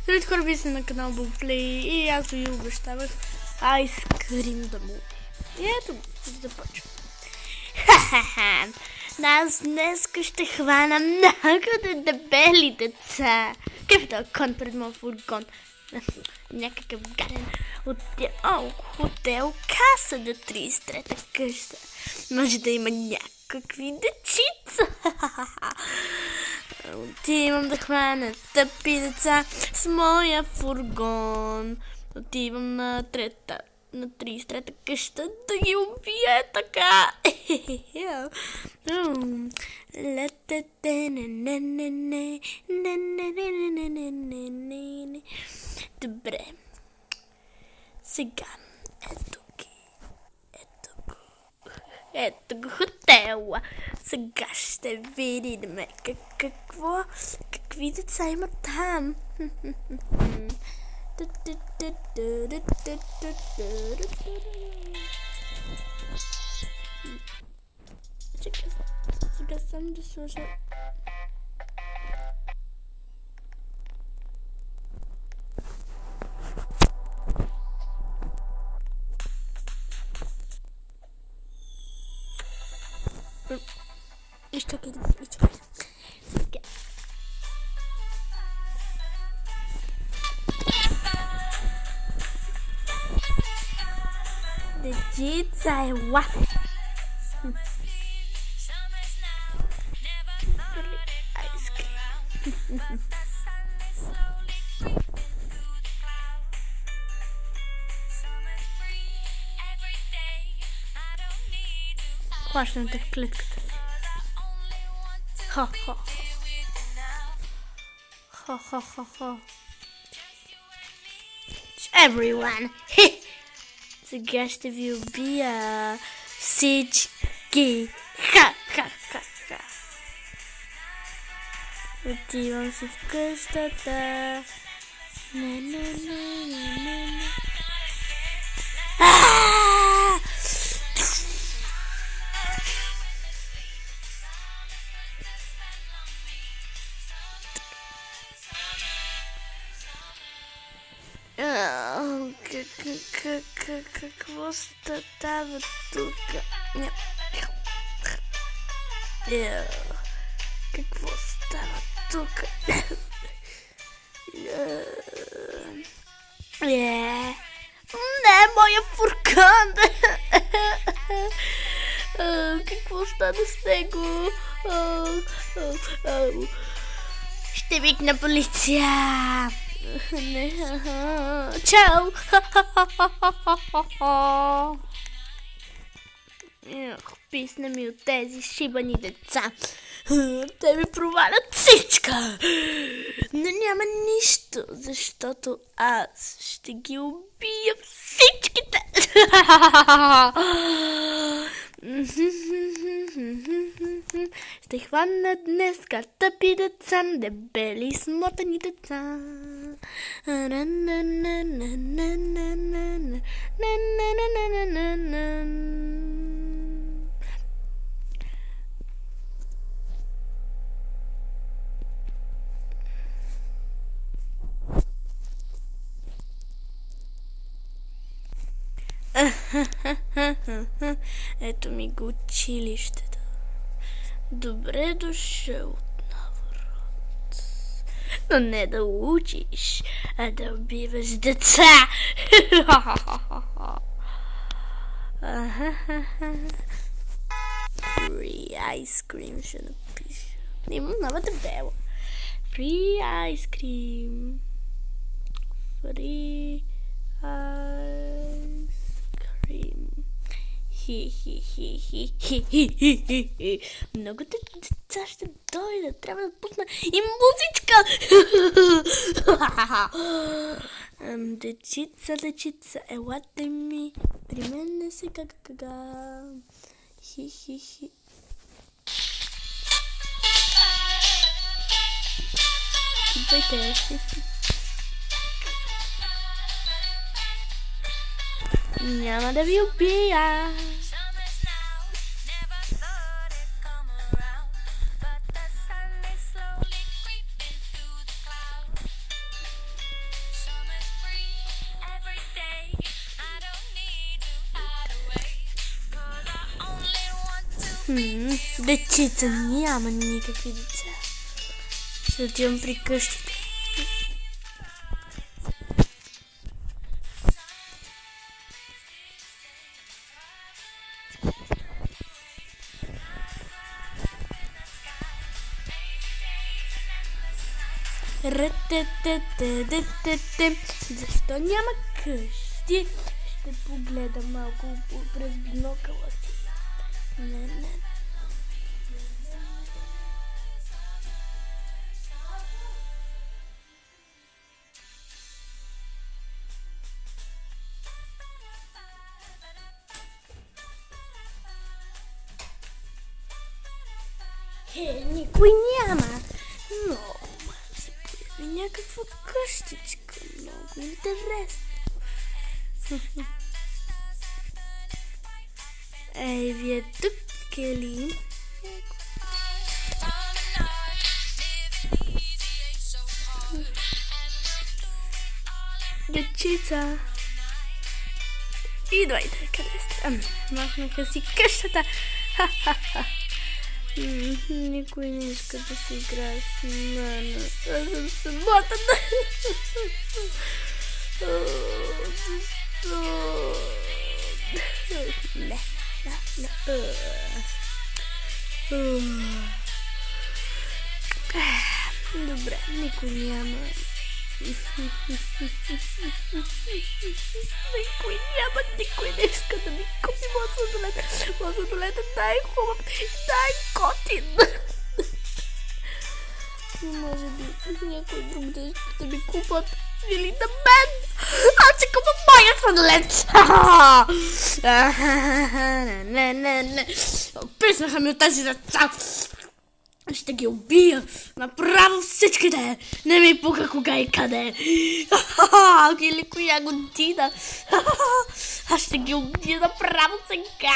Здравейте хора, вие сте на канал Bullplay и аз ви обещавах айскрим да му. И ето, започвам. Аз днес ще хвана много дебели деца. Какъв е този кон пред моят фургон? Някакъв гаден хотел каса до 33-та къща. Може да има някакви дечица. Отивам да хвана тъпи деца с моя фургон. Отивам на 33-та къща да ги убия така. Добре. Сега. Ето го хотела. Сега ще видим какви деца има там. Сега съм да сложа. Изчакай. Сега. Дечица, елате. Айскрим. Хващам те в клетката си. Ха. Everyone. Сега ще ви убия всички. Ха. Отивам си в къщата. Какво става тук? Какво става тук? Не, моя фургон! Какво стана с него? Ще викна полиция! Чао! Писна ми от тези шибани деца. Те ми провалят всичко. Но няма нищо, защото аз ще ги убия всичките. Ще хвана днес тъпи деца, дебели смотани деца. Ето ми го училището. Добре дошъл отново, род. Но не да учиш, а да убиваш деца. Free ice cream ще напиша. Имам нова табела. Free ice cream. Free ice cream. Хи. Много деца ще дойдат. Трябва да пусна и музичка. Дечица, елате ми. При мен не се кага. Хи. Идвайте. Няма да ви убия. Дечица, няма никакви деца. Ще отивам при къщите. Защо няма къщи? Ще погледам малко през бинокъла си. Не. Никой няма. Но се появи някаква къщичка. Много интересно. Ей, вие тук ли? Дечица. Идвайте, къде сте? Махнаха си къщата. Никой не иска да се играе с мен. Аз съм самотна. Защо? Не. Добре, никой няма. Никой не иска да ми купи моят сладолет. Моят сладолет е най-хубав и най-готин. Може би някой друг да ми купат или на мен. Аз ще купа моя сладолет. Не. Описнаха ми от тези деца. Ще ги убия. Направо всичките. Не ми пука кога и къде. Или коя година. Аз ще ги убия направо сега.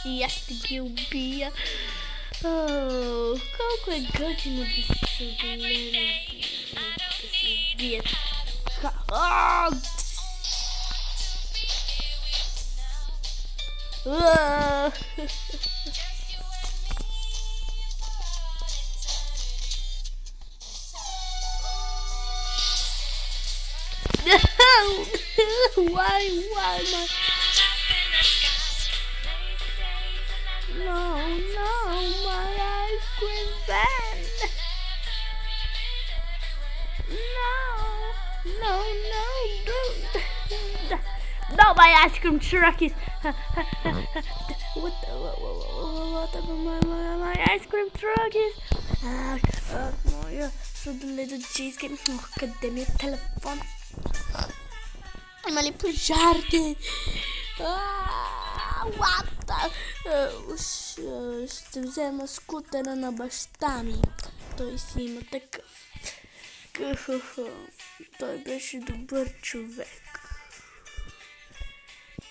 И аз ще ги убия. Колко е готино да се гледа. Да се убият. Why my... No, my ice cream van. No, don't. No, my ice cream truck is... What my ice cream truck is... Моя сладоледо cheesecake. Къде ми е телефон? Има ли пожарни? Ще взема скутера на баща ми. Той си има такъв. Той беше добър човек.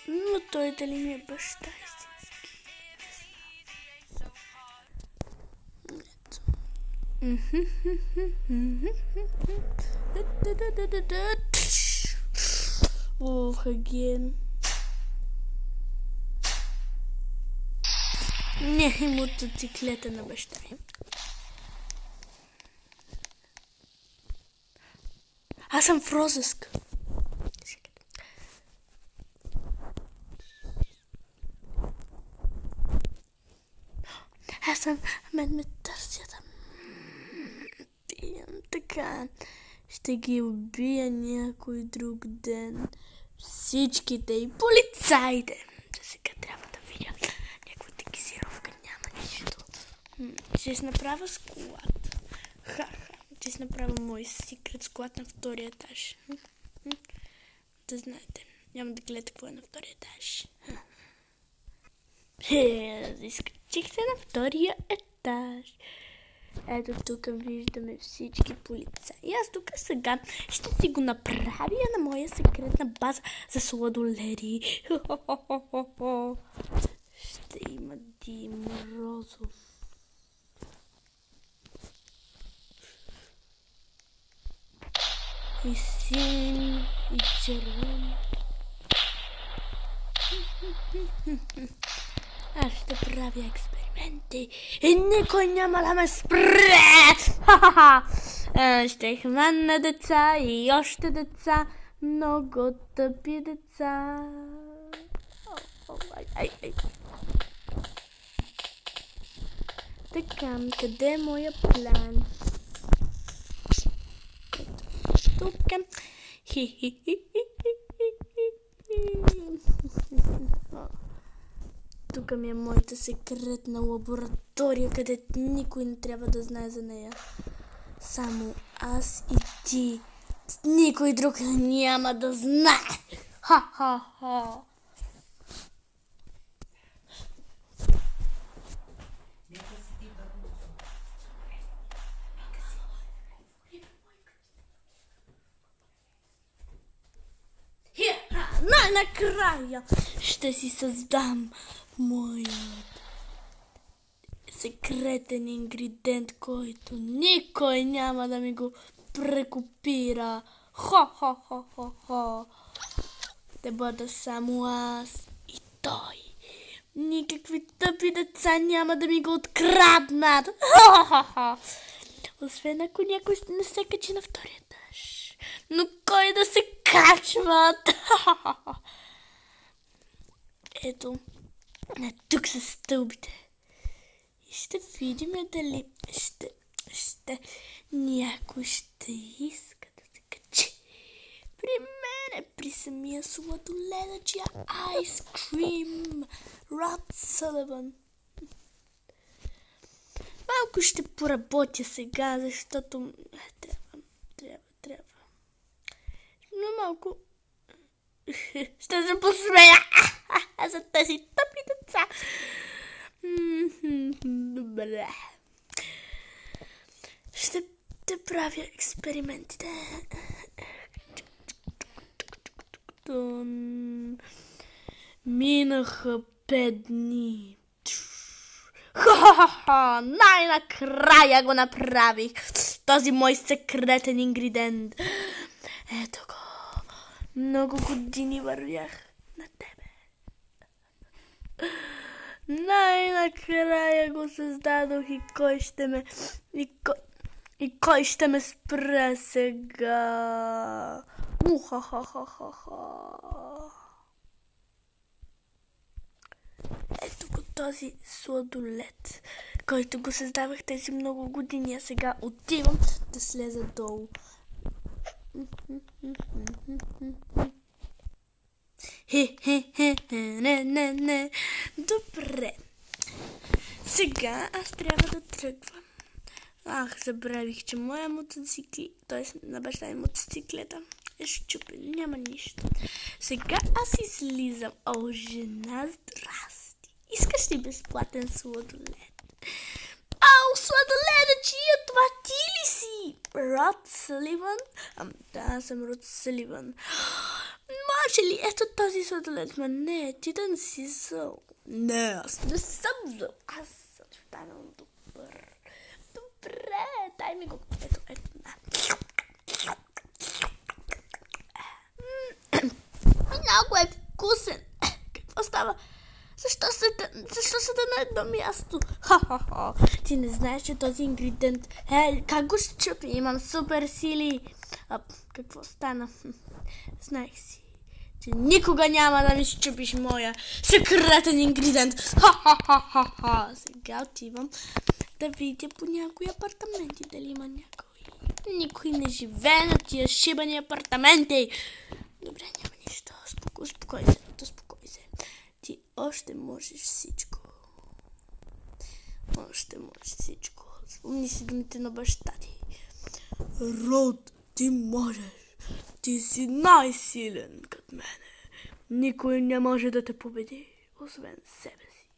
Но той дали ми е баща истински? Не знам. Again. Не, мотоциклета на баща ми. Аз съм в розиск. Мен ме търсят. Така. Ще ги убия някой друг ден. Всичките и полицаите. За сега трябва да видя някаква дегизировка. Няма нищо. Ще си направя склад. Ще си направя мой секрет склад на втория етаж. Да знаете. Няма да гледате какво е на втория етаж. Изкачих се на втория етаж. Ето тук виждаме всички полицаи. Аз тук сега ще си го направя на моя секретна база за сладоледи. Ще има дим розов. Аз ще правя експерименти и никой няма да ме спре! Ще хвана деца и още деца, много тъпи деца. Така, къде е моя план? Тук. Тук ми е моята секретна лаборатория, където никой не трябва да знае за нея. Само аз и ти. Никой друг няма да знае. Ха-ха-ха. Най-накрая ще си създам моят секретен ингредиент, който никой няма да ми го прекопира. Хо-хо-хо-хо-хо. Ще бъда само аз и той. Никакви тъпи деца няма да ми го откраднат. Хо-хо-хо. Освен ако някой не се качи на втория етаж. Но кой да се качва? Ето, тук са стълбите. И ще видим дали някой ще иска да се качи при мене, при самия сладоледачия Ice Cream Rod Sullivan. Малко ще поработя сега, защото трябва. Но малко ще се посмея за тези тъпи деца. Добре. Ще правя експериментите. Минаха 5 дни. Ха-ха-ха! Най-накрая го направих. Този мой секретен ингредиент. Ето го. Много години вървях на тебе. Най-накрая го създадох и кой ще ме... И кой ще ме спре сега? Уха-ха-ха-ха-ха. Ето го този сладолед, който го създавах тези много години, а сега отивам да слеза долу. Не. Добре. Сега аз трябва да тръгвам. Забравих, че моя мотоцикл, т.е. на баща ми мотоциклета е щупен. Няма нищо. Сега аз излизам. О, жена, здрасти. Искаш ли безплатен сладолед? Ау, сладоледачия, това ти ли си? Род Съливан? Да, аз съм Род Съливан. Може ли? Ето този сладолед. Ма не, ти да не си зъл. Не, аз не съм зъл. Аз съм станал добър. Добре, дай ми го. Ето, на. Много е вкусен. Какво става? Защо седа на едно място? Ха-ха-ха. Ти не знаеш, че този ингредиент... как го щупи? Имам супер сили. Какво стана? Знаех си, че никога няма да ми щупиш моя секретен ингредиент. Ха-ха-ха-ха. Сега отивам да видя по някои апартаменти дали има някой. Никой не живее на тия шибани апартаменти. Добре, няма нищо. Успокой се. Ти още можеш всичко. Спомни си думите на баща ти. Род, ти можеш. Ти си най-силен като мене. Никой не може да те победи, освен себе си.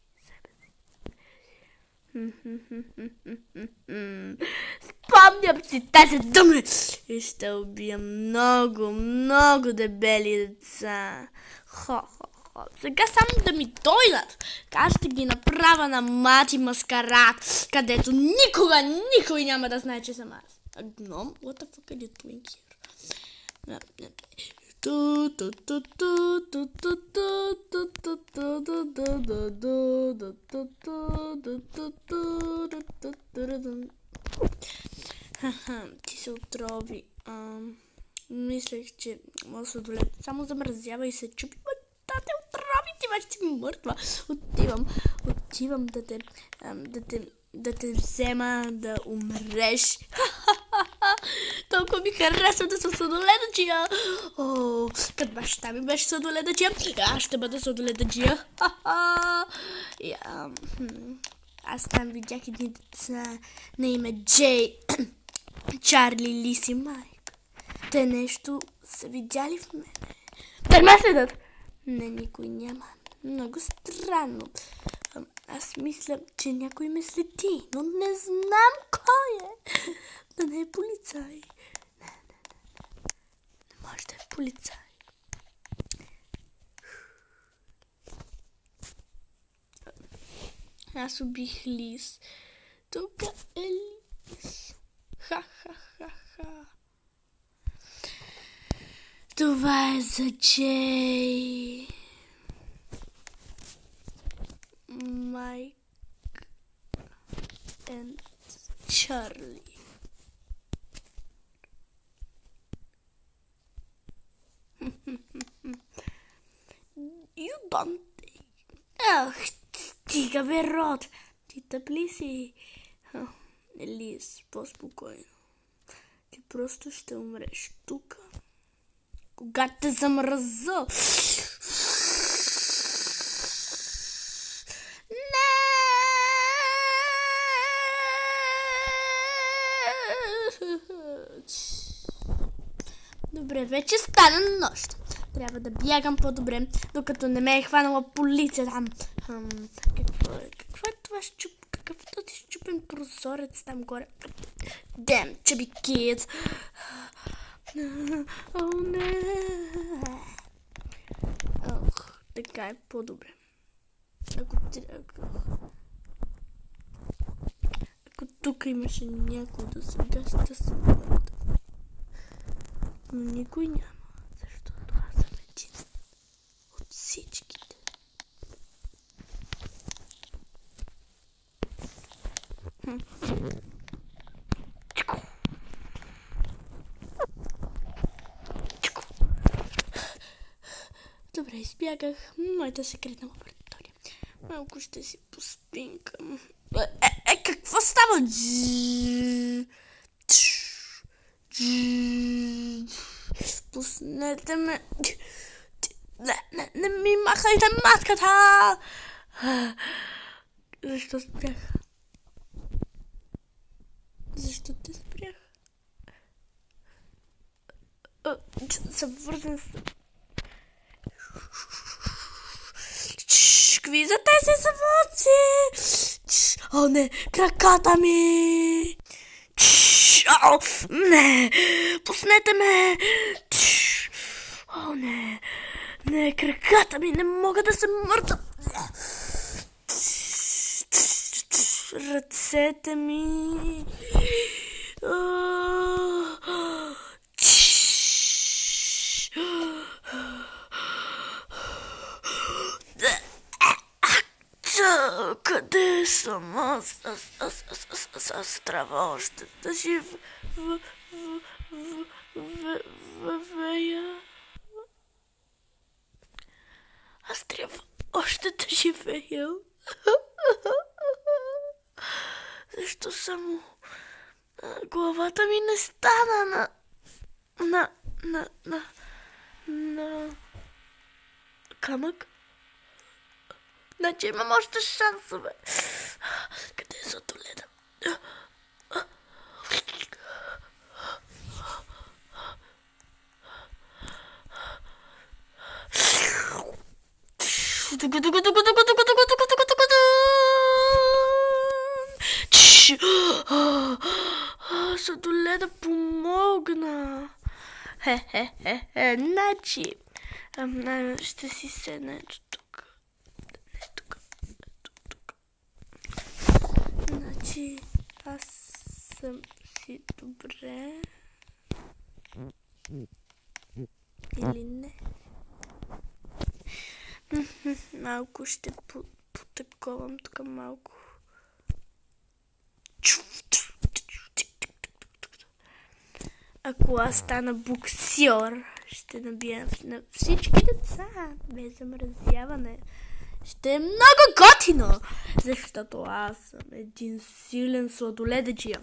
Спомням си тези думи и ще убия много дебели деца. Сега само да ми дойдат. Аз ще ги направя на мати маскарад, където никой няма да знае, че съм аз. Гном, what the fuck are you doing here? Ти се отрови. Мислех, че моят сладолед само замразява и се чупи. Тате, отрови, ти вече си мъртва. Отивам да те взема да умреш. Толкова ми харесва да съм сладоледаджия. Като баща ми беше сладоледаджия, аз ще бъда сладоледаджия. Аз там видях едни деца на име Джей, Чарли, Лис и Майк. Те нещо са видяли в мене. Те ме следят. Не, никой няма. Много странно. Аз мисля, че някой ме следи, но не знам кой е. Да не е полицай. Не може да е полицай. Аз убих Лис. Тук е Лис. Ха-ха-ха-ха. Това е за Джей, Майк и Чарли. You don't think. Ах, стига бе, Род. Ти тъпли си. Лис, по-спокойно. Ти просто ще умреш тук. Когато те замръза. Добре, вече стана нощ. Трябва да бягам по-добре, докато не ме е хванала полиция там. Какво е това какъв този щупен прозорец там горе? Damn, chubby kids. Не. Така е по-добре. Ако тук имаше някой да се гаси, се мъртв. Но никой няма, защото аз съм един от всичките. Добре, избягах. Моята секретна лаборатория. Малко ще си поспинкам. Какво става? Пуснете ме. Не ми махайте матката. Защо спрях? Защо те спрях? Съм вързан с... Какви за тези заводци? О, не, краката ми! Не, пуснете ме! О, не, краката ми, не мога да се мърда! Ръцете ми... Къде съм? Аз трябва още да живея. Аз трябва още да живея. Защо само главата ми не стана на камък? Значи имам още шансове. Къде е сладоледа? Сладоледа помогна. Значи ще си седна тук. Значи аз съм си добре или не? Малко ще потаковам тук малко. Ако аз стана боксер, ще набия на всички деца без замразяване. Ще е много готино, защото аз съм един силен сладоледаджия.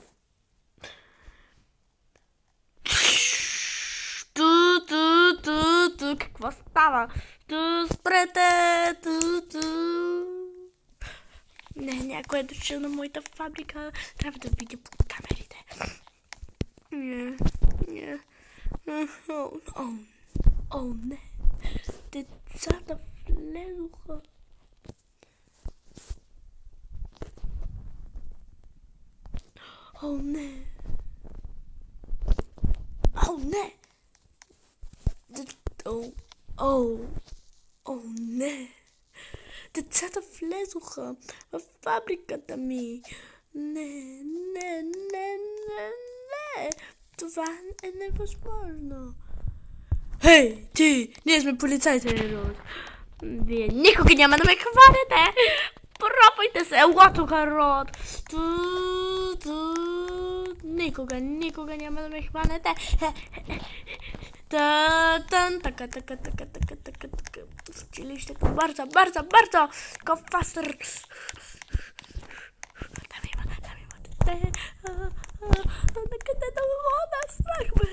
Какво става? Спрете! Не, някой е дошъл на моята фабрика. Трябва да видя по камерите. Не. О, не. Децата влезоха. О, не. О, не. Децата влезоха в фабриката ми. Не. Това е невъзможно. Хей, ти! Ние сме полицайите. Вие никога няма да ме хванете. Пробвайте се, лотокарот. Никога няма да ме хванете. Така. В училището. Бързо. Go faster. Там има дете. Накъде да хода? Страх ме.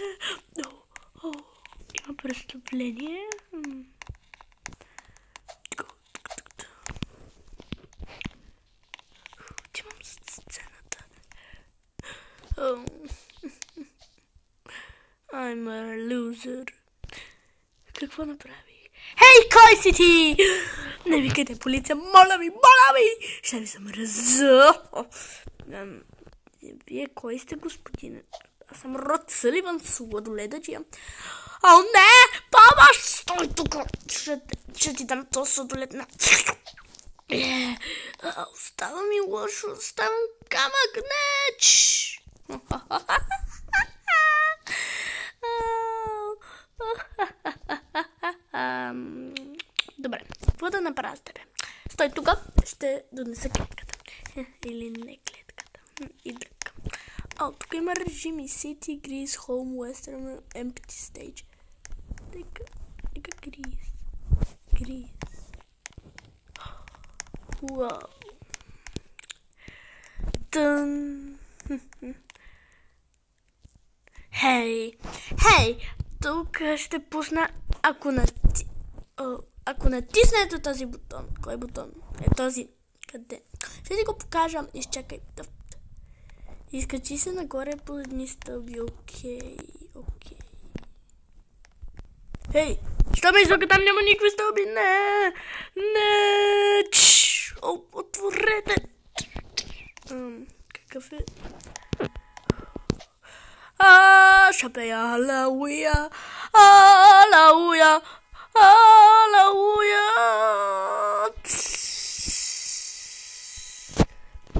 Има престъпление. Отивам за сцената. I'm a loser. Какво направих? Хей, кой си ти? Не викайте полиция, моля ви! Ще ви замръза. Вие кой сте, господине? Аз съм Род Съливан, сладоледаджия. О, не! Помощ! Стой тук! Ще ти дам този сладолед на... Става ми лошо, ставам камък, не! Добре, какво да направя с тебе? Стой тук, ще донеса клетката. Или не клетката. И дръг. Тук има режими. City, Grease, Home, Western, Empty Stage. Нека Grease. Уау. Тън. Хей, тук ще пусна, ако натиснете този бутон. Кой бутон? Е този. Къде? Ще ти го покажа. Изчакай. Изкачи се нагоре по едни стълби. Окей. Хей, що ме излага, там няма никакви стълби. Не. Отворете. Какъв е? Шапея, алауя.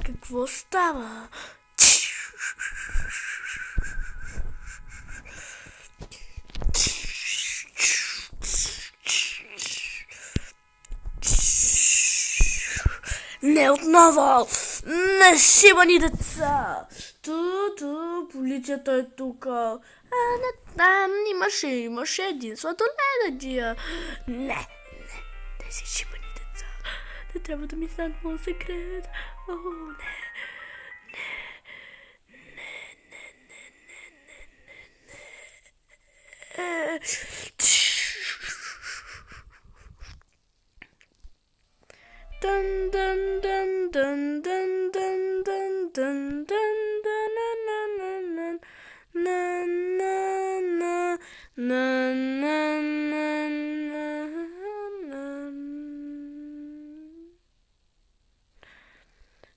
Какво става? Не отново! Нашибани деца! Полицията е тук. Там имаше един сладоледаджия. Не. Тези шибани деца. Те трябва да ми знаят моят секрет. О, не.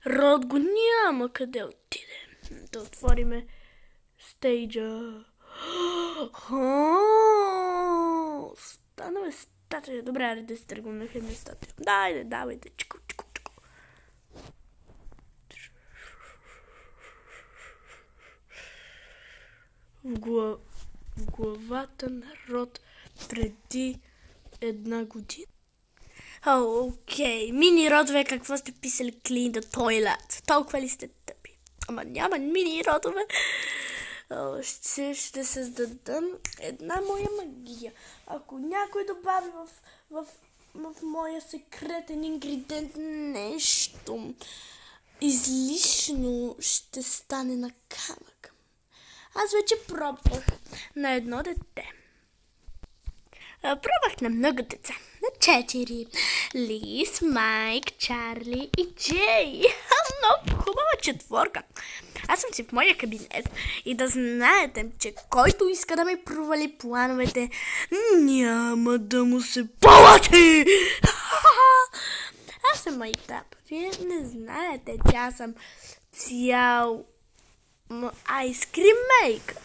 Род го няма къде отиде. Да отвориме стейджа. Станаме статия. Добре, аре да си тръгвам на хемия статия. Давайте. Чико. В главата на Род преди 1 година. Окей. Мини родове, какво сте писали? Clean the toilet. Толкова ли сте тъпи? Ама няма мини родове. Ще създадам една моя магия. Ако някой добави в моя секретен ингредиент нещо излишно, ще стане на камък. Аз вече пробвах на едно дете. Пробвах на много деца. На 4. Лис, Майк, Чарли и Джей. Много хубава четворка. Аз съм си в моя кабинет и да знаете, че който иска да ми провали плановете, няма да му се получи. Аз съм майтап. Вие не знаете, че аз съм цял айскрим мейкър.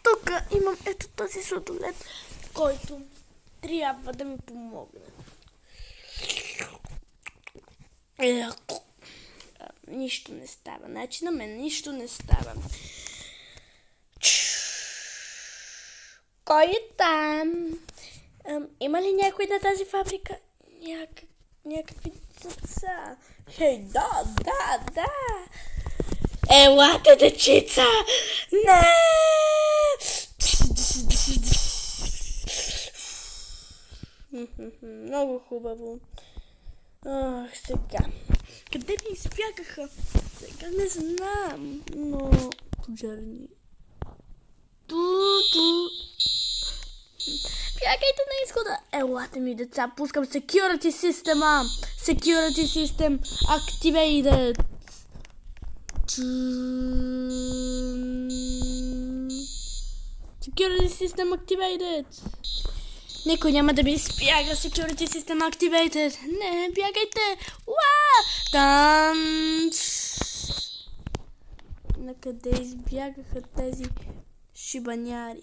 Тук имам ето този сладолед, който трябва да ми помогне. Нищо не става. Значи на мен нищо не става. Кой е там? Има ли някой на тази фабрика? Някакви деца? Хей, да. Елате, дечица! Не! Много хубаво. Сега. Къде ми избягаха? Сега не знам, но пожарни. Бягайте на изхода. Елате ми, деца, пускам security система. Security system activated. Security system activated. Никой няма да ми избяга. Security system activated. Не, бягайте. Накъде избягаха тези шибаняри?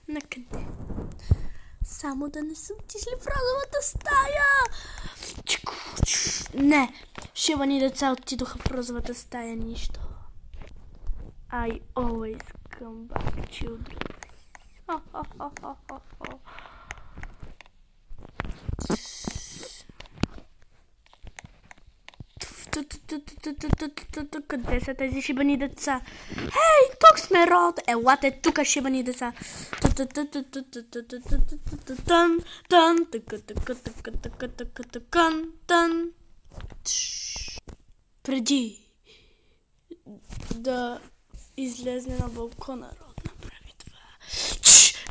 Накъде? Само да не са отишли в розовата стая. Не, шибани деца отидоха в розовата стая. Нищо. I always come back, children. Къде са тези шибани деца? Хей, тук сме, Род! Елате тук, шибани деца! Преди да излезне на балкона, Род направи това.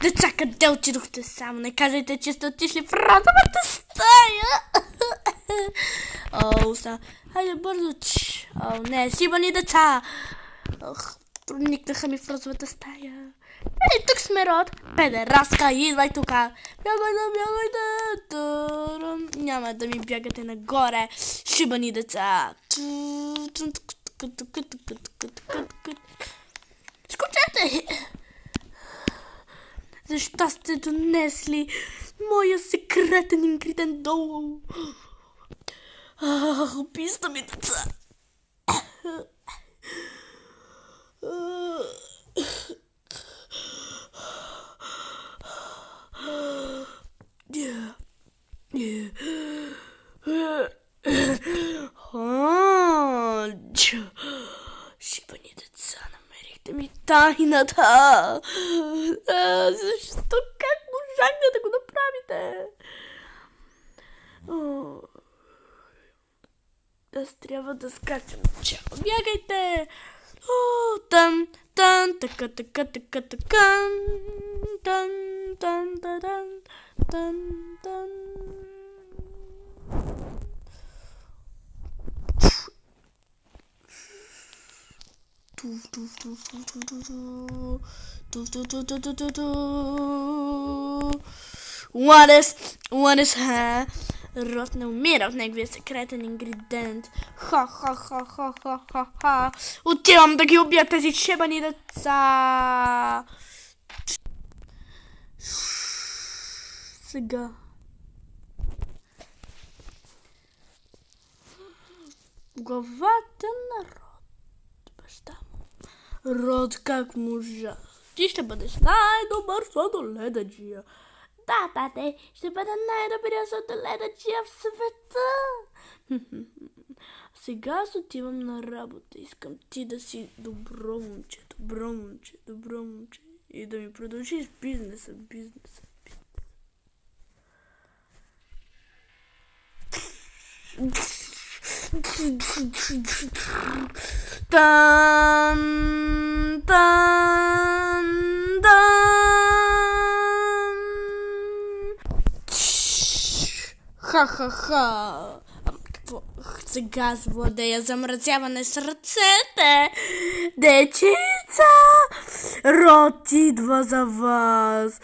Деца, къде отидохте само? Не казвайте, че сте отишли в розовата стая! Хайде бързо. Не, сибани деца. Проникнаха ми в розовата стая. Ей, тук сме, Род. Педераска, идвай тука. Бягайте. Няма да ми бягате нагоре. Шибани деца. Скочете. Защо сте донесли моя секретен ингредиент долу? Убийства ми, деца. Шибани деца, намерихте ми тайната. Защо? Как можахте да го направите? Аз трябва да скачам начало. Бягайте! Тан, така, тан. What is her? Род не умира от неговия секретен ингредиент. Ха. Отивам да ги убия тези шебани деца. Сега. Главата на Род. Баща му. Род как можа Ти ще бъдеш най-добър сладоледаджия. Да, тате, ще бъда най-добрия сладоледаджия в света. Сега аз отивам на работа. Искам ти да си добро момче. И да ми продължиш бизнеса. Ха-ха-ха. Сега аз владея замразяване с ръцете. Дечица, Рот идва за вас.